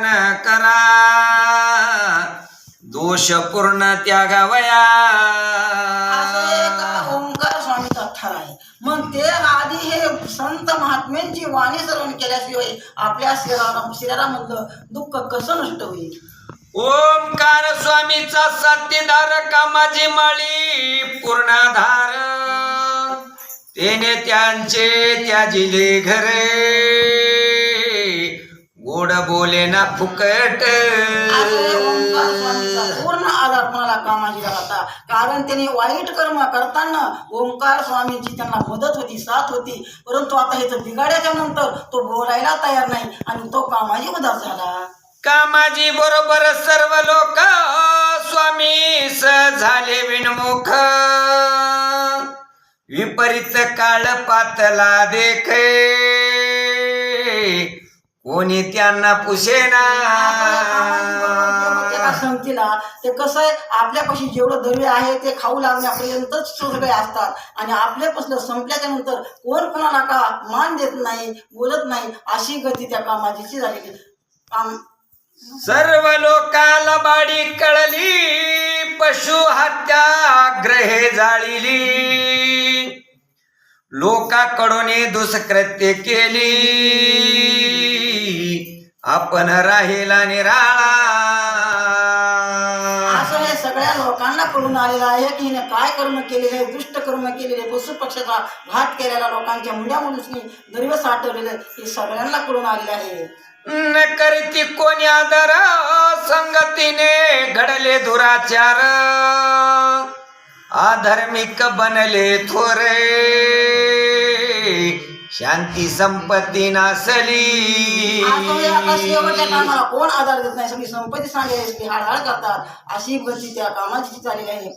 ध्यान करा दोष पूर्ण त्यागावया. असं एक ओंकार स्वामीचा थर आहे. मग ते आधी हे संत महात्म्यांची वाणी श्रवण केल्याशिवाय आपल्या शरीरामधलं दुःख कसं नष्ट होईल. ओंकार स्वामीचा साथीदार कामाची माळी पूर्णाधार तेने त्यांचे त्याजिले घरे गोड बोले ना फुकट. ओंकार स्वामीचा पूर्ण आधार कोणाला कामाची होता. कारण त्यांनी वाईट कर्म करताना ओंकार स्वामींची त्यांना मदत होती, साथ होती. परंतु आता हे बिघाड्याच्या नंतर तो बोलायला तयार नाही आणि तो कामाची मदत झाला. कामाजी बरोबर सर्व लोक स्वामीस झाले विनमुख विपरीत काळ पातला देखे कोणी त्यांना पुसेना. संगतीला ते कसं आहे, आपल्यापाशी जेवढं द्रव्य आहे ते खाऊ लागण्यापर्यंतच सगळे असतात आणि आपल्यापासून संपल्याच्या नंतर कोण कोणाला का मान देत नाही, बोलत नाही. अशी गती त्या कामाची झालेली. सर्व लोकाला बाडी कळली पशु हत्या ग्रहे जाळिली लोकाकडून दुष्कृत्य केली आपण राहिला निराळा. असं हे सगळ्या लोकांना कळून आलेलं आहे की हिने काय कर्म केलेले आहे. दुष्ट कर्म केलेले, पशु पक्षाचा घात केलेला, लोकांच्या मुंड्यामुळे द्रव्य साठवलेलं हे सगळ्यांना कळून आलेलं आहे. न करती कोणी आदर संगतीने घडले दुराचार अधार्मिक बनले थोरे शांती संपत्ती नासली. आता शेवटच्या कामाला कोण आधार देत नाही, सगळी संपत्ती सांगेल हाडहाड करतात. अशी गती त्या कामाची चाललेली आहे.